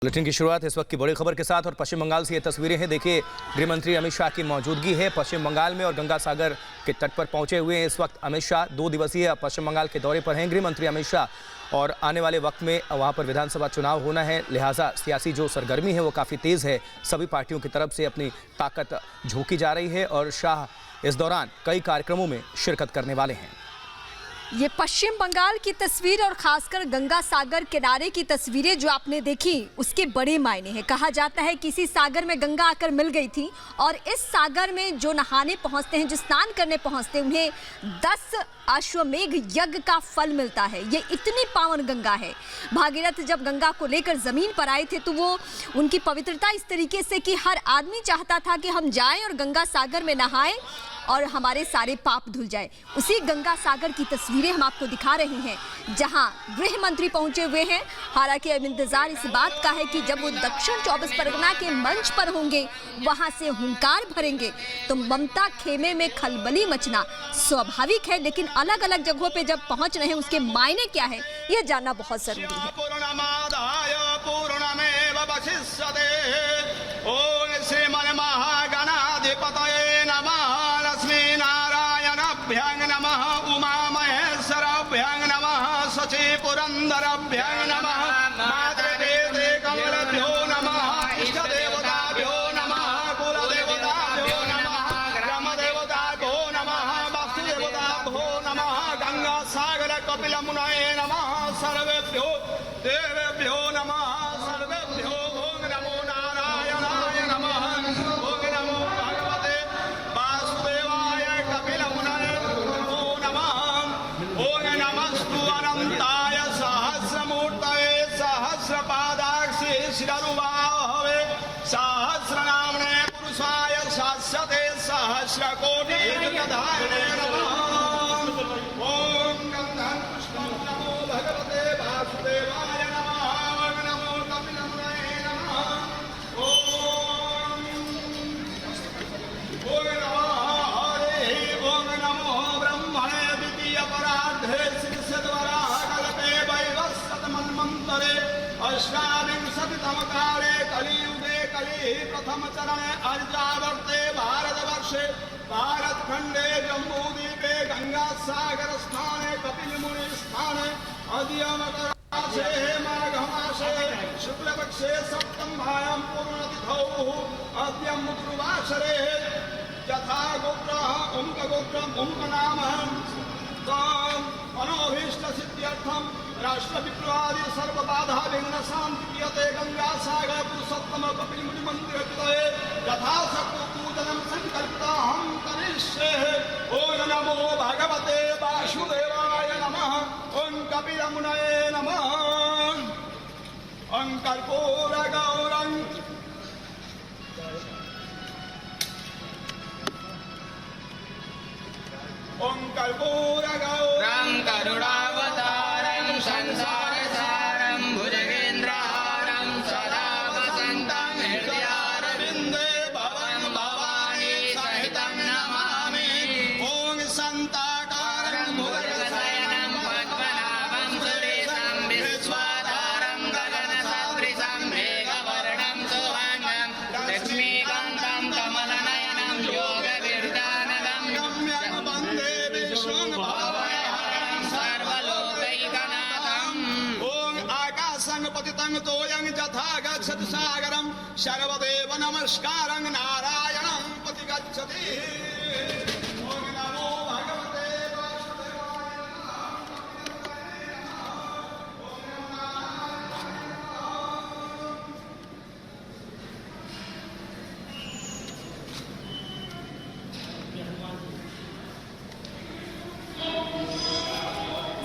Bulletin की शुरुआत इस वक्त की बड़ी खबर के साथ और पश्चिम बंगाल से ये तस्वीरें हैं। देखिए, गृह मंत्री अमित शाह की मौजूदगी है पश्चिम बंगाल में और गंगा सागर के तट पर पहुंचे हुए हैं। इस वक्त अमित शाह 2 दिवसीय पश्चिम बंगाल के दौरे पर हैं गृह मंत्री अमित शाह, और आने वाले वक्त में वहां पर विधानसभा चुनाव होना है, लिहाजा सियासी जो सरगर्मी है वो काफ़ी तेज़ है। सभी पार्टियों की तरफ से अपनी ताकत झोंकी जा रही है और शाह इस दौरान कई कार्यक्रमों में शिरकत करने वाले हैं। ये पश्चिम बंगाल की तस्वीर और खासकर गंगा सागर किनारे की तस्वीरें जो आपने देखी उसके बड़े मायने हैं। कहा जाता है किसी सागर में गंगा आकर मिल गई थी और इस सागर में जो नहाने पहुंचते हैं, जो स्नान करने पहुंचते हैं, उन्हें 10 अश्वमेघ यज्ञ का फल मिलता है। ये इतनी पावन गंगा है। भागीरथ जब गंगा को लेकर जमीन पर आए थे तो वो उनकी पवित्रता इस तरीके से कि हर आदमी चाहता था कि हम जाएं और गंगा सागर में नहाएं और हमारे सारे पाप धुल जाए। उसी गंगा सागर की तस्वीरें हम आपको दिखा रहे हैं जहां गृह मंत्री पहुंचे हुए हैं। हालांकि अब इंतजार इस बात का है कि जब वो दक्षिण 24 परगना के मंच पर होंगे, वहां से हुंकार भरेंगे तो ममता खेमे में खलबली मचना स्वाभाविक है, लेकिन अलग अलग जगहों पे जब पहुंच रहे हैं उसके मायने क्या है यह जानना बहुत जरूरी है। पुरंदरभ्यं नमः मातृवेदे कमलभ्यो नमः इष्टदेवताभ्यो नमः कुलदेवताभ्यो नमः ग्रामदेवताभ्यो नमः वास्तुदेवताभ्यो नमः गंगा सागर कपिल मुनये नमः सर्वेभ्यो देवेभ्यो नमः सर्वेभ्यो ओम नमो नारायणाय नमः ओम नमो भगवते वासुदेवाय कपिल मुनये नमो नमः ओम नमस्तु अनंताय सहस्रमूर्तये सहस्रपादाक्षि शिररुबाहवे सहस्रनाम्ने पुरुषाय शाश्वते सहस्रकोटियुगधारिणे नमः। ओम गंधं पुष्पं नमो भगवते वासुदेवाय नमः ओम नमो कपिलमुनये नमः ओम नमः हरे ओम नमो ब्रह्मणे द्वितीय परार्धे शीर्षद्वराः कल्पे वैवस्वतमन्वन्तरे अष्टाविंशतितम काले कलियुगे कलिः प्रथम चरणे अर्जावर्ते भारतवर्षे भारतखण्डे जम्बूद्वीपे गंगा सागर स्थाने कपिलमुनि स्थाने अद्यमकराशे माघमासे शुक्लपक्षे सप्तम्यां पूर्णतिथौ अद्यं गुरुवासरे यथा गोत्रः उम्कगोत्रम् उम्कनामः अनोभीष्ट सिद्ध्यर्थम राष्ट्र विप्लवादि सर्वबाधा विघ्न शांति क्रियते गंगा सागर पुरुषोत्तम कपिल मुनि मंदिर कृतये यथा शक्ति पूजनम संकल्पिताहं करिष्ये। ओम नमो भगवते वासुदेवाय नमः ओम कपिल मुनये नमः ओम कर्पूर गौरं ओम कर्पूर गौरं करुणावतारं संसारसारं भुजगेन्द्रहारं सदा वसन्तं हृदयारविन्दे भवं भवानी सहितं नमामि। ओम शान्ताकारं भुजगशयनं पद्मनाभं सुरेशं विश्वाधारं गगनसदृशं मेघवर्णं सुवर्णं लक्ष्मीकान्तं कमलनयनं योगविरदानगं वन्दे विष्णुं भवभयहरं सर्वलोकैकनाथम्। ओम आकाशं पतितं तोयं यथा गच्छति सागरं सर्वदेव नमस्कारं नारायणं प्रतिगच्छति। ओम नमो भगवते वासुदेवाय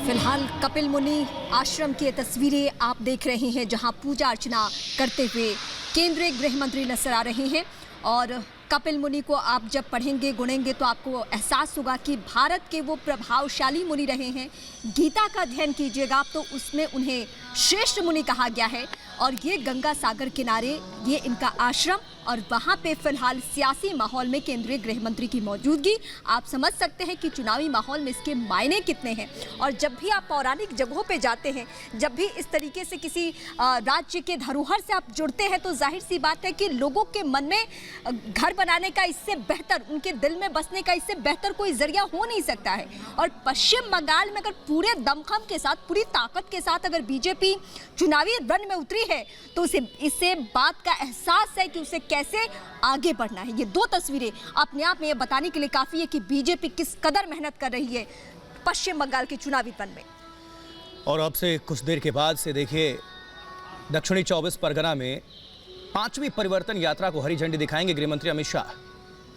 फिलहाल कपिल मुनि आश्रम की तस्वीरें आप देख रहे हैं जहां पूजा अर्चना करते हुए केंद्रीय गृह मंत्री नजर आ रहे हैं। और कपिल मुनि को आप जब पढ़ेंगे गुनेंगे तो आपको एहसास होगा कि भारत के वो प्रभावशाली मुनि रहे हैं। गीता का अध्ययन कीजिएगा आप तो उसमें उन्हें श्रेष्ठ मुनि कहा गया है। और ये गंगा सागर किनारे ये इनका आश्रम, और वहाँ पे फिलहाल सियासी माहौल में केंद्रीय गृह मंत्री की मौजूदगी। आप समझ सकते हैं कि चुनावी माहौल में इसके मायने कितने हैं। और जब भी आप पौराणिक जगहों पे जाते हैं, जब भी इस तरीके से किसी राज्य के धरोहर से आप जुड़ते हैं, तो जाहिर सी बात है कि लोगों के मन में घर बनाने का इससे बेहतर, उनके दिल में बसने का इससे बेहतर कोई जरिया हो नहीं सकता है। और पश्चिम बंगाल में अगर पूरे दमखम के साथ, पूरी ताकत के साथ अगर बीजेपी चुनावी रण में उतरी है, तो इससे बात का एहसास है कि उसे कैसे आगे बढ़ना है। ये दो तस्वीरें अपने आप में ये बताने के लिए काफी है कि बीजेपी किस कदर मेहनत कर रही है पश्चिम बंगाल के चुनावी रण में। और अब से कुछ देर के बाद से देखिए दक्षिणी 24 परगना में 5वीं परिवर्तन यात्रा को हरी झंडी दिखाएंगे गृह मंत्री अमित शाह।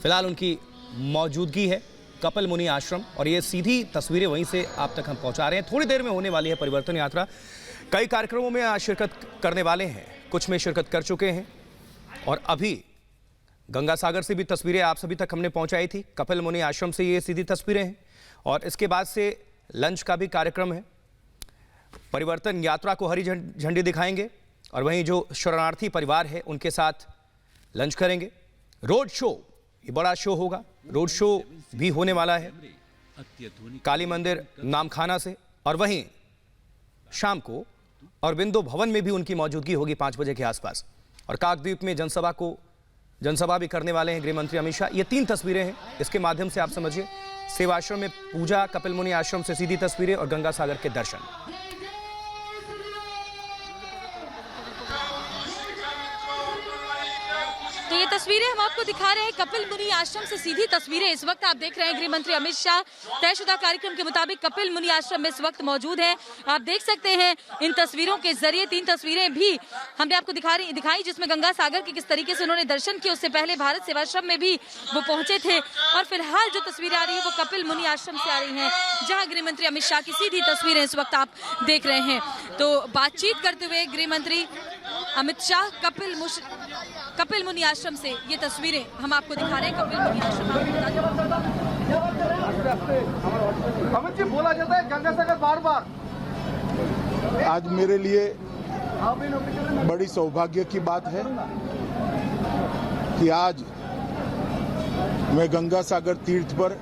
फिलहाल उनकी मौजूदगी है कपिल मुनि आश्रम, और ये सीधी तस्वीरें वहीं से आप तक हम पहुंचा रहे हैं। थोड़ी देर में होने वाली है परिवर्तन यात्रा। कई कार्यक्रमों में आज शिरकत करने वाले हैं, कुछ में शिरकत कर चुके हैं। और अभी गंगा सागर से भी तस्वीरें आप सभी तक हमने पहुंचाई थी। कपिल मुनि आश्रम से ये सीधी तस्वीरें हैं, और इसके बाद से लंच का भी कार्यक्रम है। परिवर्तन यात्रा को हरी झंडी दिखाएंगे, और वहीं जो शरणार्थी परिवार है उनके साथ लंच करेंगे। रोड शो, ये बड़ा शो होगा, रोड शो भी होने वाला है काली मंदिर नामखाना से। और वहीं शाम को और बिंदु भवन में भी उनकी मौजूदगी होगी 5 बजे के आसपास। और काकद्वीप में जनसभा भी करने वाले हैं गृह मंत्री अमित शाह। ये 3 तस्वीरें हैं, इसके माध्यम से आप समझिए सेवाश्रम में पूजा, कपिल मुनि आश्रम से सीधी तस्वीरें और गंगा सागर के दर्शन। तो ये तस्वीरें हम आपको दिखा रहे हैं कपिल मुनि आश्रम से सीधी तस्वीरें। इस वक्त आप देख रहे हैं गृह मंत्री अमित शाह तयशुदा कार्यक्रम के मुताबिक कपिल मुनि आश्रम में इस वक्त मौजूद हैं। आप देख सकते हैं इन तस्वीरों के जरिए 3 तस्वीरें भी हमने आपको दिखाई जिसमें गंगा सागर के किस तरीके से उन्होंने दर्शन किए। उससे पहले भारत सेवाश्रम में भी वो पहुंचे थे। और फिलहाल जो तस्वीरें आ रही है वो कपिल मुनि आश्रम से आ रही है, जहाँ गृह मंत्री अमित शाह की सीधी तस्वीरें इस वक्त आप देख रहे हैं। तो बातचीत करते हुए गृह मंत्री अमित शाह कपिल मुनि आश्रम से ये तस्वीरें हम आपको दिखा रहे हैं। कपिल मुनि आश्रम अमित जी, बोला जाता है गंगा सागर बार बार। आज मेरे लिए बड़ी सौभाग्य की बात है कि आज मैं गंगा सागर तीर्थ पर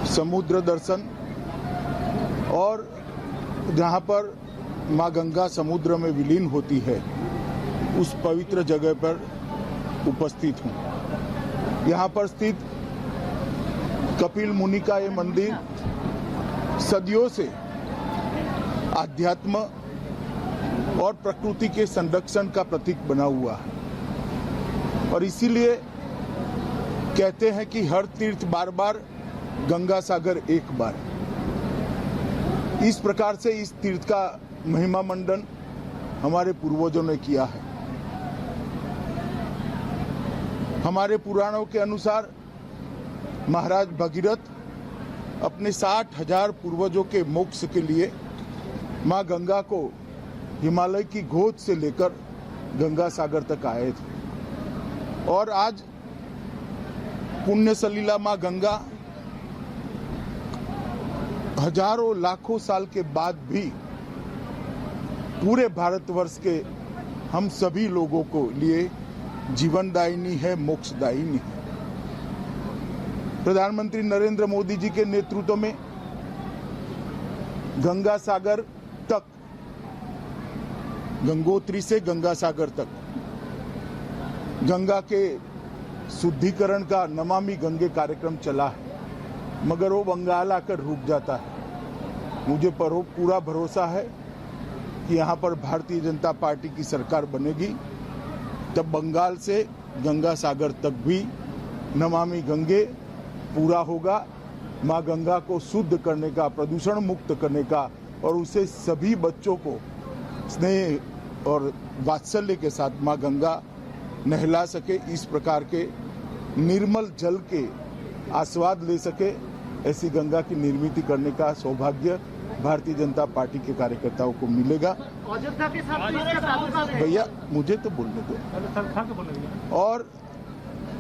समुद्र दर्शन और जहां पर मां गंगा समुद्र में विलीन होती है उस पवित्र जगह पर उपस्थित हूं। यहां पर स्थित कपिल मुनि का ये मंदिर सदियों से आध्यात्म और प्रकृति के संरक्षण का प्रतीक बना हुआ है। और इसीलिए कहते हैं कि हर तीर्थ बार बार, गंगा सागर एक बार। इस प्रकार से इस तीर्थ का महिमा मंडन हमारे पूर्वजों ने किया है। हमारे पुराणों के अनुसार महाराज भगीरथ अपने 60,000 पूर्वजों के मोक्ष के लिए मां गंगा को हिमालय की गोद से लेकर गंगा सागर तक आए थे। और आज पुण्य सलीला मां गंगा हजारों लाखों साल के बाद भी पूरे भारतवर्ष के हम सभी लोगों को लिए जीवनदायिनी है, मोक्षदायिनी है। प्रधानमंत्री नरेंद्र मोदी जी के नेतृत्व में गंगा सागर तक, गंगोत्री से गंगा सागर तक गंगा के शुद्धिकरण का नमामि गंगे कार्यक्रम चला है, मगर वो बंगाल आकर रुक जाता है। मुझे पूरा भरोसा है कि यहाँ पर भारतीय जनता पार्टी की सरकार बनेगी, तब बंगाल से गंगा सागर तक भी नमामि गंगे पूरा होगा। माँ गंगा को शुद्ध करने का, प्रदूषण मुक्त करने का, और उसे सभी बच्चों को स्नेह और वात्सल्य के साथ माँ गंगा नहला सके, इस प्रकार के निर्मल जल के आस्वाद ले सके, ऐसी गंगा की निर्मित करने का सौभाग्य भारतीय जनता पार्टी के कार्यकर्ताओं को मिलेगा। अयोध्या के साथ भैया मुझे तो बोलने दो। और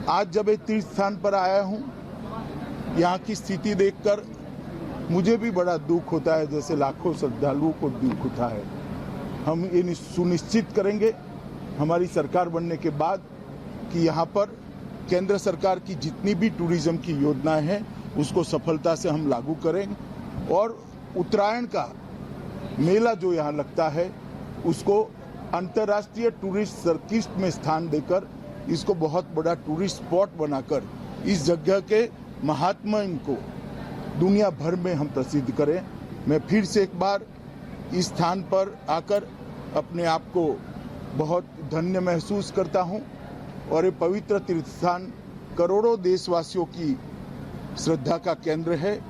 आज जब एक तीर्थ स्थान पर आया हूं, यहाँ की स्थिति देखकर मुझे भी बड़ा दुख होता है, जैसे लाखों श्रद्धालुओं को दुख होता है। हम ये सुनिश्चित करेंगे हमारी सरकार बनने के बाद कि यहाँ पर केंद्र सरकार की जितनी भी टूरिज्म की योजनाएं हैं उसको सफलता से हम लागू करें और उत्तरायण का मेला जो यहाँ लगता है उसको अंतर्राष्ट्रीय टूरिस्ट सर्किट में स्थान देकर इसको बहुत बड़ा टूरिस्ट स्पॉट बनाकर इस जगह के महात्मा को दुनिया भर में हम प्रसिद्ध करें। मैं फिर से एक बार इस स्थान पर आकर अपने आप को बहुत धन्य महसूस करता हूं और ये पवित्र तीर्थ स्थान करोड़ों देशवासियों की श्रद्धा का केंद्र है।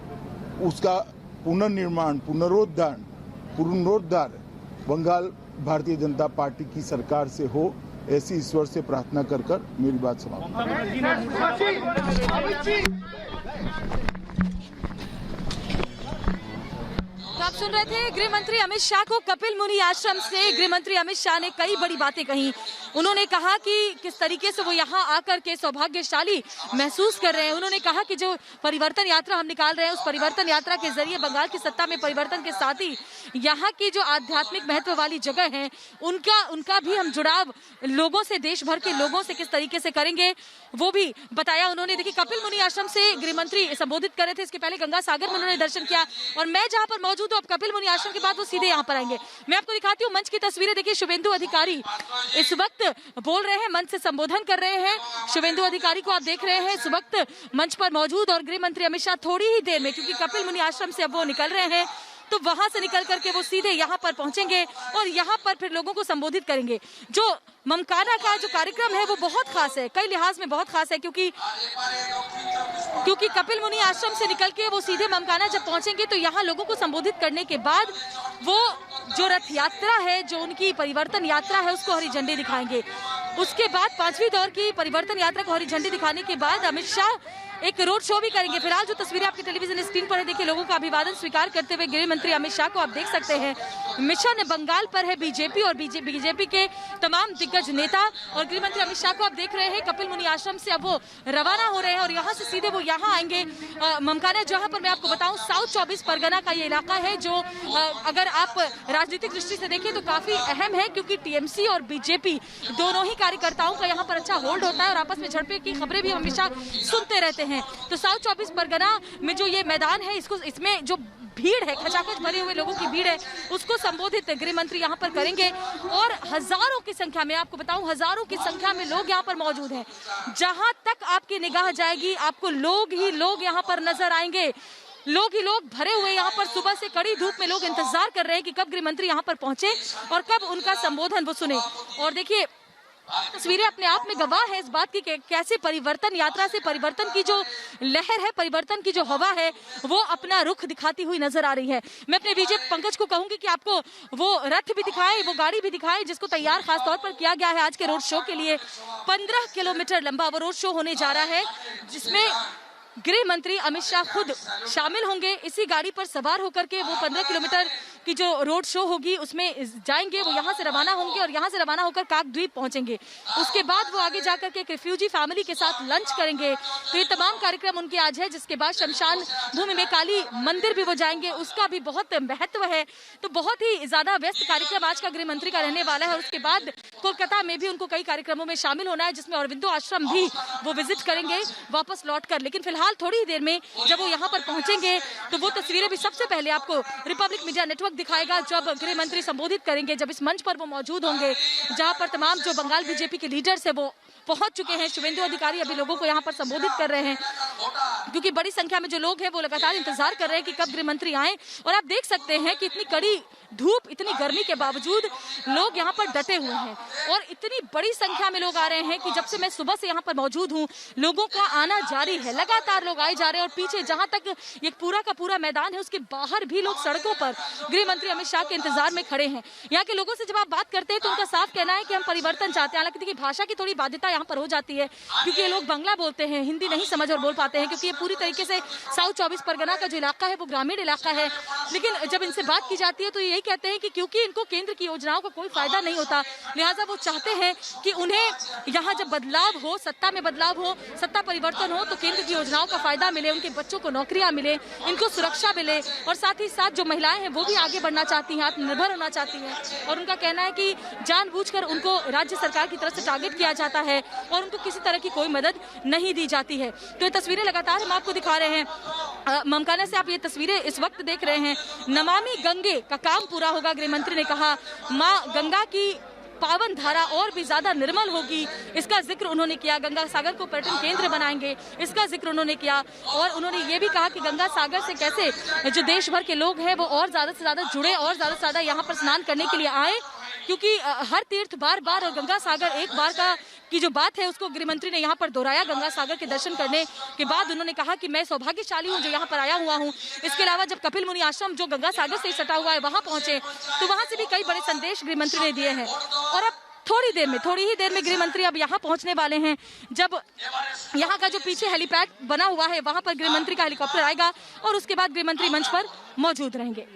उसका पुनर्निर्माण, पुनरोद्धार बंगाल भारतीय जनता पार्टी की सरकार से हो, ऐसी ईश्वर से प्रार्थना कर मेरी बात समाप्त। तो आप सुन रहे थे गृह मंत्री अमित शाह को। कपिल मुनि आश्रम से गृह मंत्री अमित शाह ने कई बड़ी बातें कही। उन्होंने कहा कि किस तरीके से वो यहाँ आकर के सौभाग्यशाली महसूस कर रहे हैं। उन्होंने कहा कि जो परिवर्तन यात्रा हम निकाल रहे हैं उस परिवर्तन यात्रा के जरिए बंगाल की सत्ता में परिवर्तन के साथ ही यहाँ की जो आध्यात्मिक महत्व वाली जगह है उनका भी हम जुड़ाव लोगों से, देश भर के लोगों से किस तरीके से करेंगे वो भी बताया उन्होंने। देखिए, कपिल मुनि आश्रम से गृह मंत्री संबोधित कर रहे थे, इसके पहले गंगा सागर में उन्होंने दर्शन किया और मैं जहाँ पर मौजूद हूँ, अब कपिल मुनि आश्रम के बाद वो सीधे यहाँ पर आएंगे। मैं आपको दिखाती हूँ मंच की तस्वीरें। देखिए, शुभेंदु अधिकारी इस वक्त बोल रहे हैं, मंच से संबोधन कर रहे हैं। शुभेंदु अधिकारी को आप देख रहे हैं इस वक्त मंच पर मौजूद और गृह मंत्री अमित शाह थोड़ी ही देर में, क्योंकि कपिल मुनि आश्रम से अब वो निकल रहे हैं, तो वहां से निकल करके वो सीधे यहाँ पर पहुंचेंगे और यहाँ पर फिर लोगों को संबोधित करेंगे। जो ममकाना का जो कार्यक्रम है वो बहुत खास है, कई लिहाज में बहुत खास है, क्योंकि कपिल मुनि आश्रम से निकल के वो सीधे ममकाना जब पहुंचेंगे तो यहाँ लोगों को संबोधित करने के बाद वो जो रथ यात्रा है, जो उनकी परिवर्तन यात्रा है, उसको हरी झंडी दिखाएंगे। उसके बाद 5वीं दौर की परिवर्तन यात्रा को हरी झंडी दिखाने के बाद अमित शाह एक रोड शो भी करेंगे। फिलहाल जो तस्वीरें आपकी टेलीविजन स्क्रीन पर है, देखिए लोगों का अभिवादन स्वीकार करते हुए गृह मंत्री अमित शाह को आप देख सकते हैं। मिशन बंगाल पर है बीजेपी और बीजेपी के तमाम दिग्गज नेता और गृह मंत्री अमित शाह को आप देख रहे हैं कपिल मुनि आश्रम से अब वो रवाना हो रहे हैं और यहाँ से सीधे वो यहाँ आएंगे ममकाना, जहाँ पर मैं आपको बताऊं साउथ 24 परगना का ये इलाका है, जो अगर आप राजनीतिक दृष्टि से देखें तो काफी अहम है, क्योंकि टीएमसी और बीजेपी दोनों ही कार्यकर्ताओं का यहाँ पर अच्छा होल्ड होता है और आपस में झड़पे की खबरें भी हमेशा सुनते रहते हैं। तो साउथ 24 परगना में जो ये मैदान है, इसमें जो भीड़ है, खचाखच भरे हुए लोगों की भीड़ है, उसको संबोधित गृह मंत्री यहाँ पर करेंगे और हजारों की संख्या में, आपको बताऊं हजारों की संख्या में लोग यहाँ पर मौजूद हैं। जहां तक आपकी निगाह जाएगी आपको लोग ही लोग यहाँ पर नजर आएंगे, लोग ही लोग भरे हुए यहाँ पर। सुबह से कड़ी धूप में लोग इंतजार कर रहे हैं कि कब गृह मंत्री यहाँ पर पहुंचे और कब उनका संबोधन वो सुने। और देखिए, तस्वीरें अपने आप में गवाह है इस बात की कैसे परिवर्तन यात्रा से परिवर्तन की जो लहर है, परिवर्तन की जो हवा है, वो अपना रुख दिखाती हुई नजर आ रही है। मैं अपने विजय पंकज को कहूंगी कि आपको वो रथ भी दिखाए, वो गाड़ी भी दिखाए, जिसको तैयार खास तौर पर किया गया है आज के रोड शो के लिए। 15 किलोमीटर लंबा वो रोड शो होने जा रहा है, जिसमें गृह मंत्री अमित शाह खुद शामिल होंगे। इसी गाड़ी पर सवार होकर के वो 15 किलोमीटर की जो रोड शो होगी उसमें जाएंगे। वो यहाँ से रवाना होंगे और यहाँ से रवाना होकर काकद्वीप पहुंचेंगे। उसके बाद वो आगे जाकर के एक रिफ्यूजी फैमिली के साथ लंच करेंगे। तो ये तमाम कार्यक्रम उनके आज है, जिसके बाद शमशान भूमि में काली मंदिर भी वो जाएंगे, उसका भी बहुत महत्व है। तो बहुत ही ज्यादा व्यस्त कार्यक्रम आज का गृह मंत्री का रहने वाला है। उसके बाद कोलकाता में भी उनको कई कार्यक्रमों में शामिल होना है, जिसमें अरविंदो आश्रम भी वो विजिट करेंगे वापस लौट कर। लेकिन फिलहाल थोड़ी ही देर में जब वो यहाँ पर पहुंचेंगे तो वो तस्वीरें भी सबसे पहले आपको रिपब्लिक मीडिया नेटवर्क दिखाएगा, जब गृह मंत्री संबोधित करेंगे, जब इस मंच पर वो मौजूद होंगे जहां पर तमाम जो बंगाल बीजेपी के लीडर्स है वो पहुंच चुके हैं। शुभेंदु अधिकारी अभी लोगों को यहाँ पर संबोधित कर रहे हैं, क्योंकि बड़ी संख्या में जो लोग हैं वो लगातार इंतजार कर रहे हैं कि कब गृह मंत्री आए। और आप देख सकते हैं कि इतनी कड़ी धूप, इतनी गर्मी के बावजूद लोग यहाँ पर डटे हुए हैं और इतनी बड़ी संख्या में लोग आ रहे हैं कि जब से मैं सुबह से यहाँ पर मौजूद हूँ लोगों का आना जारी है, लगातार लोग आए जा रहे हैं। और पीछे जहाँ तक ये पूरा का पूरा मैदान है उसके बाहर भी लोग सड़कों पर गृह मंत्री अमित शाह के इंतजार में खड़े हैं। यहाँ के लोगों से जब आप बात करते हैं तो उनका साफ कहना है कि हम परिवर्तन चाहते हैं। हालांकि देखिए भाषा की थोड़ी बाध्यता यहाँ पर हो जाती है क्योंकि ये लोग बांग्ला बोलते हैं, हिंदी नहीं समझ और बोल पाते हैं, क्योंकि ये पूरी तरीके से साउथ 24 परगना का जो इलाका है वो ग्रामीण इलाका है। लेकिन जब इनसे बात की जाती है तो यही कहते हैं कि क्योंकि इनको केंद्र की योजनाओं का कोई फायदा नहीं होता, लिहाजा वो चाहते हैं कि उन्हें यहाँ जब बदलाव हो, सत्ता में बदलाव हो, सत्ता परिवर्तन हो, तो केंद्र की योजनाओं का फायदा मिले, उनके बच्चों को नौकरियां मिले, इनको सुरक्षा मिले, और साथ ही साथ जो महिलाएं हैं वो भी आगे बढ़ना चाहती हैं, आत्मनिर्भर होना चाहती हैं। और उनका कहना है कि जानबूझकर उनको राज्य सरकार की तरफ से टारगेट किया जाता है और उनको किसी तरह की कोई मदद नहीं दी जाती है। तो ये तस्वीरें लगातार हम आपको दिखा रहे हैं। ममकाना से आप ये तस्वीरें इस वक्त देख रहे हैं। नमामि गंगे का काम पूरा होगा, गृह मंत्री ने कहा। मां गंगा की पावन धारा और भी ज्यादा निर्मल होगी, इसका जिक्र उन्होंने किया। गंगा सागर को पर्यटन केंद्र बनाएंगे, इसका जिक्र उन्होंने किया। और उन्होंने ये भी कहा कि गंगा सागर से कैसे जो देश भर के लोग हैं वो और ज्यादा से ज्यादा जुड़े और ज्यादा से ज्यादा यहाँ पर स्नान करने के लिए आए, क्योंकि हर तीर्थ बार बार और गंगा सागर एक बार का की जो बात है उसको गृह मंत्री ने यहाँ पर दोहराया। गंगा सागर के दर्शन करने के बाद उन्होंने कहा कि मैं सौभाग्यशाली हूँ जो यहाँ पर आया हुआ हूँ। इसके अलावा जब कपिल मुनि आश्रम जो गंगा सागर से सटा हुआ है वहाँ पहुंचे तो वहाँ से भी कई बड़े संदेश गृह मंत्री ने दिए हैं। और अब थोड़ी ही देर में गृह मंत्री अब यहाँ पहुंचने वाले हैं, जब यहाँ का जो पीछे हेलीपैड बना हुआ है वहाँ पर गृह मंत्री का हेलीकॉप्टर आएगा और उसके बाद गृह मंत्री मंच पर मौजूद रहेंगे।